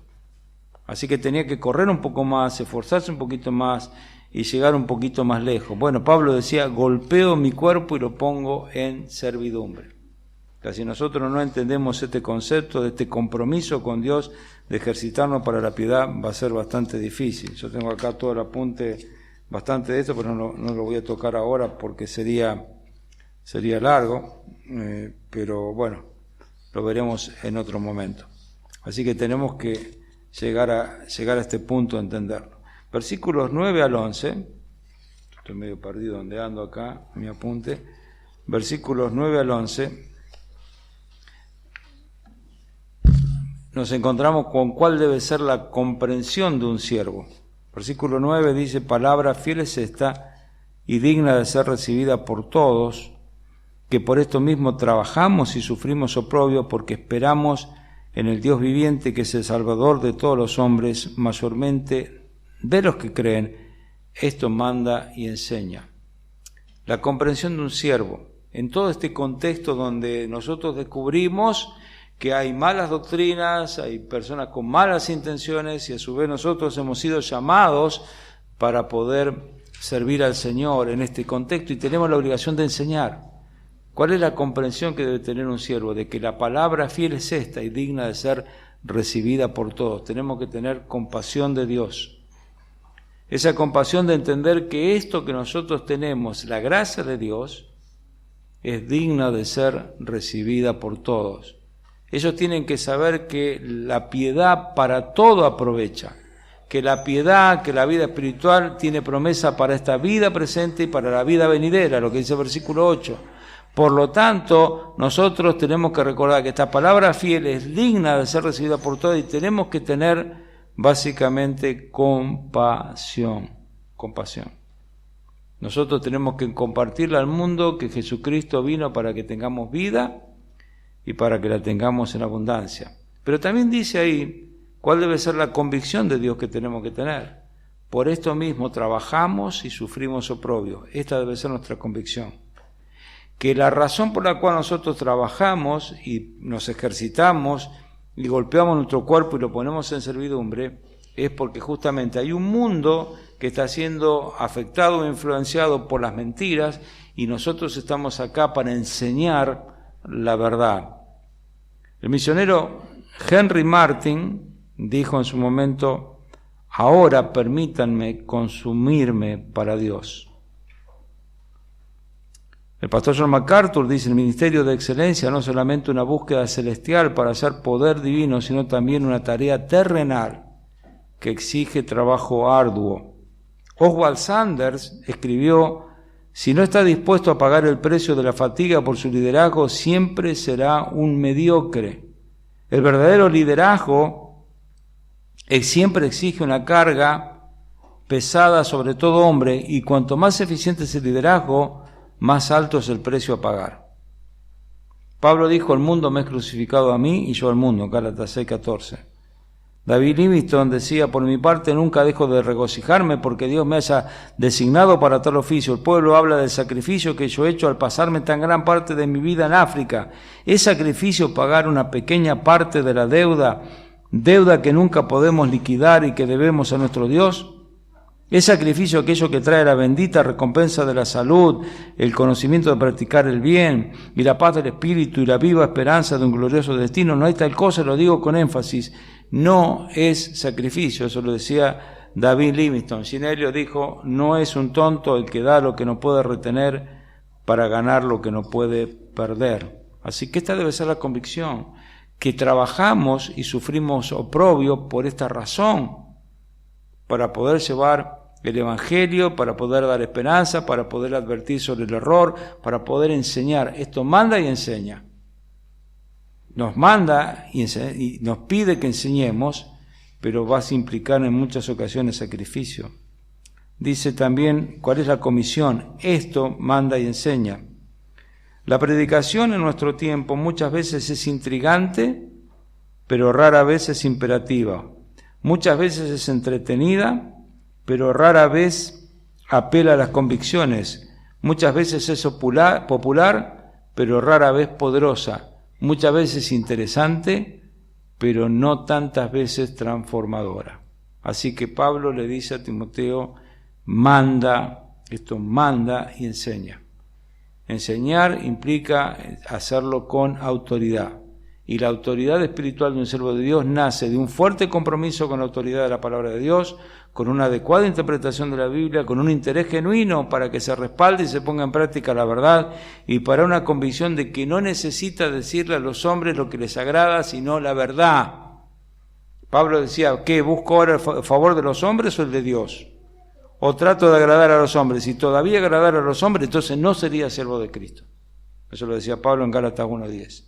Así que tenía que correr un poco más, esforzarse un poquito más y llegar un poquito más lejos. Bueno, Pablo decía, golpeo mi cuerpo y lo pongo en servidumbre. Si nosotros no entendemos este concepto de este compromiso con Dios, de ejercitarnos para la piedad, va a ser bastante difícil. Yo tengo acá todo el apunte bastante de esto, pero no lo voy a tocar ahora porque sería largo, pero bueno, lo veremos en otro momento. Así que tenemos que llegar a este punto de entenderlo. Versículos 9 al 11, estoy medio perdido donde ando acá, mi apunte, versículos 9 al 11, nos encontramos con cuál debe ser la comprensión de un siervo. Versículo 9 dice, palabra fiel es esta y digna de ser recibida por todos, que por esto mismo trabajamos y sufrimos oprobio, porque esperamos en el Dios viviente, que es el Salvador de todos los hombres, mayormente de los que creen. Esto manda y enseña. La comprensión de un siervo, en todo este contexto donde nosotros descubrimos que hay malas doctrinas, hay personas con malas intenciones, y a su vez nosotros hemos sido llamados para poder servir al Señor en este contexto, y tenemos la obligación de enseñar. ¿Cuál es la comprensión que debe tener un siervo? De que la palabra fiel es esta y digna de ser recibida por todos. Tenemos que tener compasión de Dios. Esa compasión de entender que esto que nosotros tenemos, la gracia de Dios, es digna de ser recibida por todos. Ellos tienen que saber que la piedad para todo aprovecha, que la piedad, que la vida espiritual tiene promesa para esta vida presente y para la vida venidera, lo que dice el versículo 8. Por lo tanto, nosotros tenemos que recordar que esta palabra fiel es digna de ser recibida por todos y tenemos que tener básicamente compasión. Nosotros tenemos que compartirle al mundo que Jesucristo vino para que tengamos vida y para que la tengamos en abundancia. Pero también dice ahí cuál debe ser la convicción de Dios que tenemos que tener. Por esto mismo trabajamos y sufrimos oprobio. Esta debe ser nuestra convicción. Que la razón por la cual nosotros trabajamos y nos ejercitamos y golpeamos nuestro cuerpo y lo ponemos en servidumbre es porque justamente hay un mundo que está siendo afectado o influenciado por las mentiras y nosotros estamos acá para enseñar la verdad. El misionero Henry Martin dijo en su momento, ahora permítanme consumirme para Dios. El pastor John MacArthur dice, el ministerio de excelencia no es solamente una búsqueda celestial para hacer poder divino, sino también una tarea terrenal que exige trabajo arduo. Oswald Sanders escribió, si no está dispuesto a pagar el precio de la fatiga por su liderazgo, siempre será un mediocre. El verdadero liderazgo siempre exige una carga pesada sobre todo hombre, y cuanto más eficiente es el liderazgo, más alto es el precio a pagar. Pablo dijo, el mundo me ha crucificado a mí y yo al mundo, Gálatas 6:14. David Livingstone decía, por mi parte nunca dejo de regocijarme porque Dios me haya designado para tal oficio. El pueblo habla del sacrificio que yo he hecho al pasarme tan gran parte de mi vida en África. ¿Es sacrificio pagar una pequeña parte de la deuda que nunca podemos liquidar y que debemos a nuestro Dios? ¿Es sacrificio aquello que trae la bendita recompensa de la salud, el conocimiento de practicar el bien y la paz del espíritu y la viva esperanza de un glorioso destino? No hay tal cosa, lo digo con énfasis, no es sacrificio. Eso lo decía David Livingstone. Sinelio dijo, no es un tonto el que da lo que no puede retener para ganar lo que no puede perder. Así que esta debe ser la convicción, que trabajamos y sufrimos oprobio por esta razón, para poder llevar el Evangelio, para poder dar esperanza, para poder advertir sobre el error, para poder enseñar. Esto manda y enseña. Nos manda y nos pide que enseñemos, pero va a implicar en muchas ocasiones sacrificio. Dice también, ¿cuál es la comisión? Esto manda y enseña. La predicación en nuestro tiempo muchas veces es intrigante, pero rara vez es imperativa. Muchas veces es entretenida, pero rara vez apela a las convicciones. Muchas veces es popular, pero rara vez poderosa. Muchas veces interesante, pero no tantas veces transformadora. Así que Pablo le dice a Timoteo, manda y enseña. Enseñar implica hacerlo con autoridad. Y la autoridad espiritual de un siervo de Dios nace de un fuerte compromiso con la autoridad de la palabra de Dios, con una adecuada interpretación de la Biblia, con un interés genuino para que se respalde y se ponga en práctica la verdad, y para una convicción de que no necesita decirle a los hombres lo que les agrada, sino la verdad. Pablo decía, ¿qué? ¿Busco ahora el favor de los hombres o el de Dios? ¿O trato de agradar a los hombres? Si todavía agradar a los hombres, entonces no sería siervo de Cristo. Eso lo decía Pablo en Gálatas 1:10.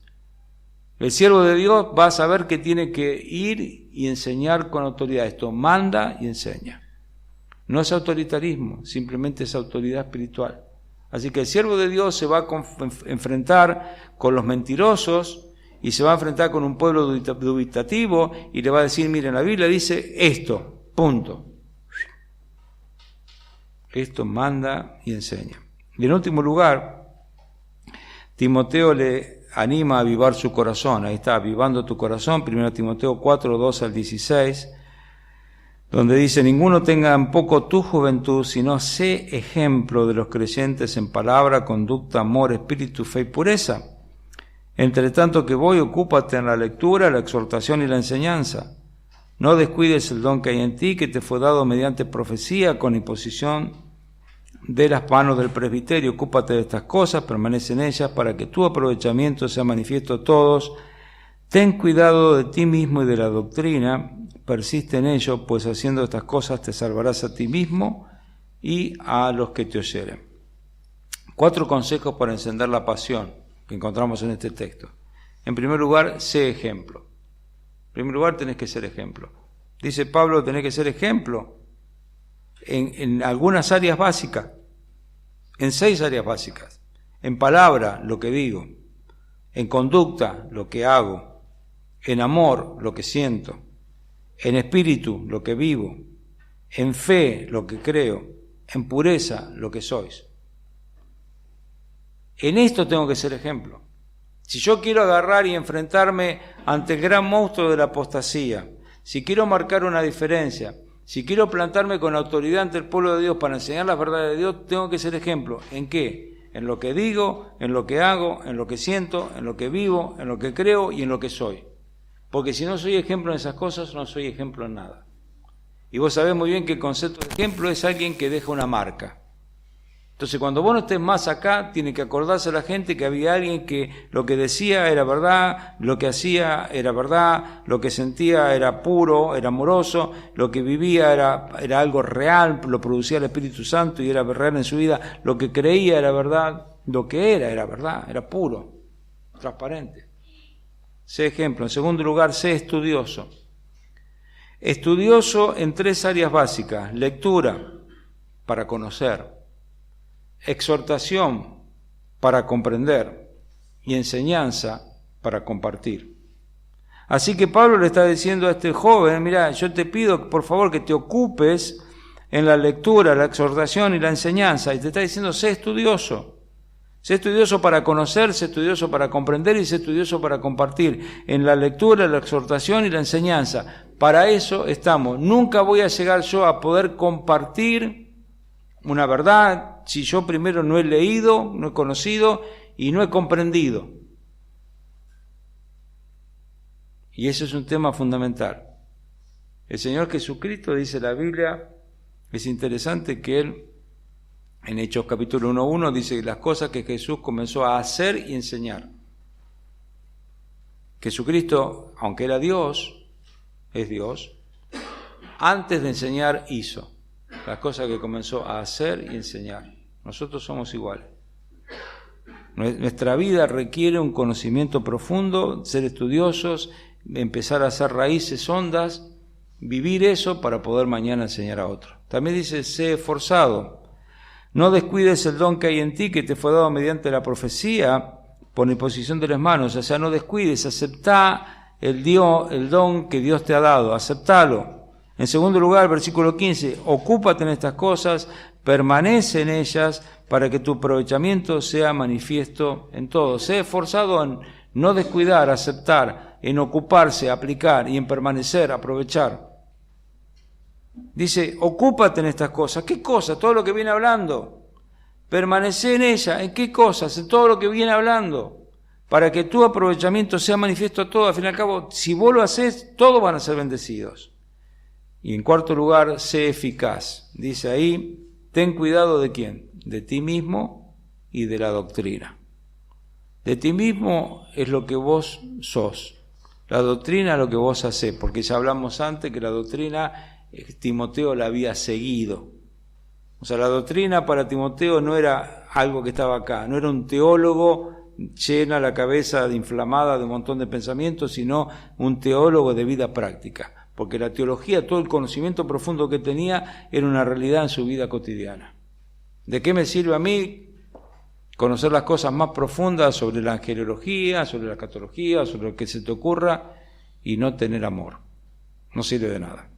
El siervo de Dios va a saber que tiene que ir y enseñar con autoridad. Esto manda y enseña. No es autoritarismo, simplemente es autoridad espiritual. Así que el siervo de Dios se va a enfrentar con los mentirosos y se va a enfrentar con un pueblo dubitativo y le va a decir, miren, la Biblia dice esto, punto. Esto manda y enseña. Y en último lugar, Timoteo le anima a avivar su corazón. Ahí está, avivando tu corazón, 1 Timoteo 4:12-16, donde dice, ninguno tenga en poco tu juventud, sino sé ejemplo de los creyentes en palabra, conducta, amor, espíritu, fe y pureza. Entre tanto que voy, ocúpate en la lectura, la exhortación y la enseñanza. No descuides el don que hay en ti, que te fue dado mediante profecía, con imposición de las manos del presbiterio. Ocúpate de estas cosas, permanece en ellas, para que tu aprovechamiento sea manifiesto a todos. Ten cuidado de ti mismo y de la doctrina, persiste en ello, pues haciendo estas cosas te salvarás a ti mismo y a los que te oyeren. 4 consejos para encender la pasión que encontramos en este texto. En primer lugar, sé ejemplo. En primer lugar, tenés que ser ejemplo. Dice Pablo, tenés que ser ejemplo en algunas áreas básicas, en 6 áreas básicas. En palabra, lo que digo. En conducta, lo que hago. En amor, lo que siento. En espíritu, lo que vivo. En fe, lo que creo. En pureza, lo que sois. En esto tengo que ser ejemplo. Si yo quiero agarrar y enfrentarme ante el gran monstruo de la apostasía, si quiero marcar una diferencia, si quiero plantarme con autoridad ante el pueblo de Dios para enseñar las verdades de Dios, tengo que ser ejemplo. ¿En qué? En lo que digo, en lo que hago, en lo que siento, en lo que vivo, en lo que creo y en lo que soy. Porque si no soy ejemplo en esas cosas, no soy ejemplo en nada. Y vos sabés muy bien que el concepto de ejemplo es alguien que deja una marca. Entonces, cuando vos no estés más acá, tiene que acordarse la gente que había alguien que lo que decía era verdad, lo que hacía era verdad, lo que sentía era puro, era amoroso, lo que vivía era algo real, lo producía el Espíritu Santo y era real en su vida, lo que creía era verdad, lo que era verdad, era puro, transparente. Sé ejemplo. En segundo lugar, sé estudioso. Estudioso en 3 áreas básicas: lectura, para conocer; exhortación, para comprender y enseñanza para compartir. Así que Pablo le está diciendo a este joven, mira, yo te pido por favor que te ocupes en la lectura, la exhortación y la enseñanza, y te está diciendo, sé estudioso para conocer, sé estudioso para comprender y sé estudioso para compartir, en la lectura, la exhortación y la enseñanza. Para eso estamos. Nunca voy a llegar yo a poder compartir una verdad si yo primero no he leído, no he conocido y no he comprendido. Y eso es un tema fundamental. El Señor Jesucristo, dice la Biblia, es interesante que Él, en Hechos capítulo 1:1, dice las cosas que Jesús comenzó a hacer y enseñar. Jesucristo, aunque era Dios, es Dios, antes de enseñar hizo las cosas que comenzó a hacer y enseñar. Nosotros somos iguales. Nuestra vida requiere un conocimiento profundo, ser estudiosos, empezar a hacer raíces hondas, vivir eso para poder mañana enseñar a otros. También dice, sé esforzado. No descuides el don que hay en ti, que te fue dado mediante la profecía, por imposición de las manos. O sea, no descuides, aceptá el don que Dios te ha dado, aceptalo. En segundo lugar, versículo 15, ocúpate en estas cosas, permanece en ellas, para que tu aprovechamiento sea manifiesto en todo. Sé esforzado en no descuidar, aceptar, en ocuparse, aplicar y en permanecer, aprovechar. Dice, ocúpate en estas cosas. ¿Qué cosas? Todo lo que viene hablando. Permanece en ella. ¿En qué cosas? En todo lo que viene hablando. Para que tu aprovechamiento sea manifiesto a todo. Al fin y al cabo, si vos lo haces, todos van a ser bendecidos. Y en cuarto lugar, sé eficaz. Dice ahí, ten cuidado de quién, de ti mismo y de la doctrina. De ti mismo es lo que vos sos. La doctrina es lo que vos hacés, porque ya hablamos antes que la doctrina Timoteo la había seguido. O sea, la doctrina para Timoteo no era algo que estaba acá, no era un teólogo llena la cabeza de inflamada de un montón de pensamientos, sino un teólogo de vida práctica. Porque la teología, todo el conocimiento profundo que tenía, era una realidad en su vida cotidiana. ¿De qué me sirve a mí conocer las cosas más profundas sobre la angelología, sobre la escatología, sobre lo que se te ocurra, y no tener amor? No sirve de nada.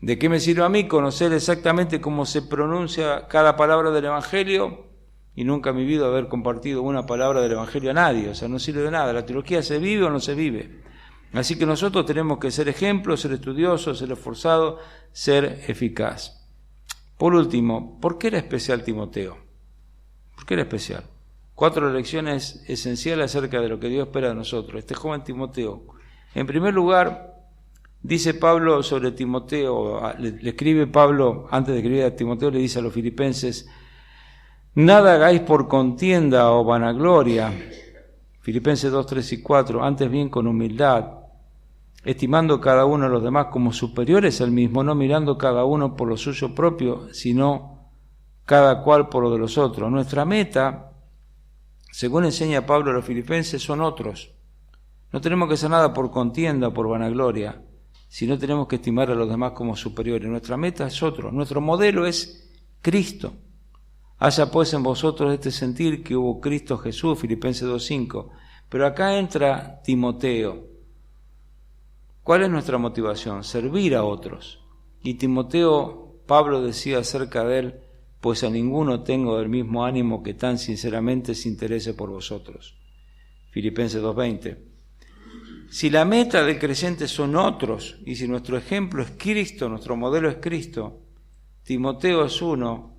¿De qué me sirve a mí conocer exactamente cómo se pronuncia cada palabra del Evangelio y nunca en mi vida haber compartido una palabra del Evangelio a nadie? O sea, no sirve de nada. La teología se vive o no se vive. Así que nosotros tenemos que ser ejemplos, ser estudiosos, ser esforzados, ser eficaz. Por último, ¿por qué era especial Timoteo? ¿Por qué era especial? 4 lecciones esenciales acerca de lo que Dios espera de nosotros. Este joven Timoteo. En primer lugar, dice Pablo sobre Timoteo, le escribe Pablo, antes de escribir a Timoteo, le dice a los filipenses, nada hagáis por contienda o vanagloria, Filipenses 2, 3 y 4, antes bien con humildad, estimando cada uno a los demás como superiores al mismo, no mirando cada uno por lo suyo propio, sino cada cual por lo de los otros. Nuestra meta, según enseña Pablo a los filipenses, son otros. No tenemos que hacer nada por contienda o por vanagloria, sino tenemos que estimar a los demás como superiores. Nuestra meta es otro, nuestro modelo es Cristo. Haya pues en vosotros este sentir que hubo Cristo Jesús, Filipenses 2:5. Pero acá entra Timoteo. ¿Cuál es nuestra motivación? Servir a otros. Y Timoteo, Pablo decía acerca de él, pues a ninguno tengo del mismo ánimo que tan sinceramente se interese por vosotros. Filipenses 2:20. Si la meta del creyente son otros, y si nuestro ejemplo es Cristo, nuestro modelo es Cristo, Timoteo es uno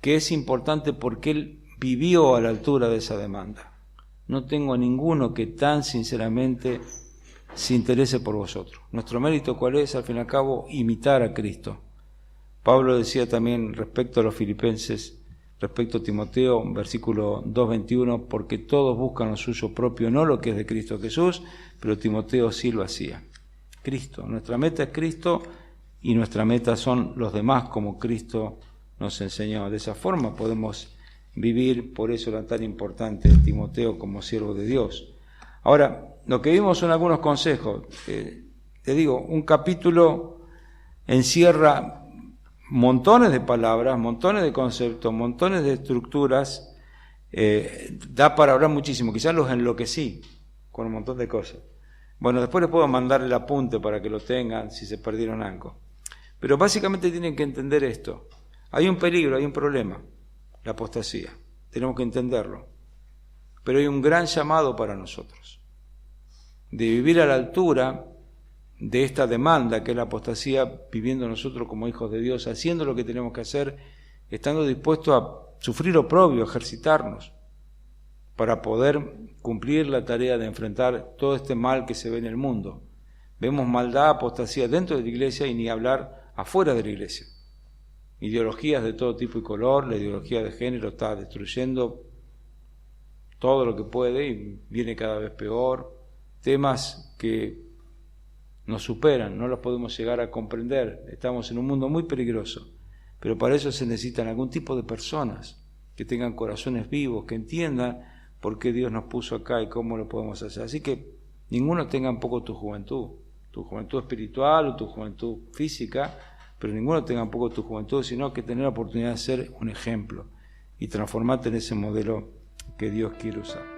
que es importante porque él vivió a la altura de esa demanda. No tengo ninguno que tan sinceramente se interese por vosotros. Nuestro mérito, ¿cuál es? Al fin y al cabo, imitar a Cristo. Pablo decía también respecto a los filipenses, respecto a Timoteo, versículo 2:21, porque todos buscan lo suyo propio, no lo que es de Cristo Jesús, pero Timoteo sí lo hacía. Cristo, nuestra meta es Cristo y nuestra meta son los demás como Cristo nos enseñó. De esa forma podemos vivir, por eso era tan importante Timoteo como siervo de Dios. Ahora, lo que vimos son algunos consejos. Te digo, un capítulo encierra montones de palabras, montones de conceptos, montones de estructuras Da para hablar muchísimo, quizás los enloquecí con un montón de cosas. Bueno, después les puedo mandar el apunte para que lo tengan si se perdieron algo. Pero básicamente tienen que entender esto. Hay un peligro, hay un problema, la apostasía. Tenemos que entenderlo. Pero hay un gran llamado para nosotros, de vivir a la altura de esta demanda que es la apostasía, viviendo nosotros como hijos de Dios, haciendo lo que tenemos que hacer, estando dispuestos a sufrir oprobio, ejercitarnos, para poder cumplir la tarea de enfrentar todo este mal que se ve en el mundo. Vemos maldad, apostasía dentro de la iglesia y ni hablar afuera de la iglesia. Ideologías de todo tipo y color, la ideología de género está destruyendo todo lo que puede y viene cada vez peor. Temas que nos superan, no los podemos llegar a comprender. Estamos en un mundo muy peligroso, pero para eso se necesitan algún tipo de personas que tengan corazones vivos, que entiendan por qué Dios nos puso acá y cómo lo podemos hacer. Así que ninguno tenga un poco tu juventud espiritual o tu juventud física, pero ninguno tenga un poco tu juventud, sino que tener la oportunidad de ser un ejemplo y transformarte en ese modelo que Dios quiere usar.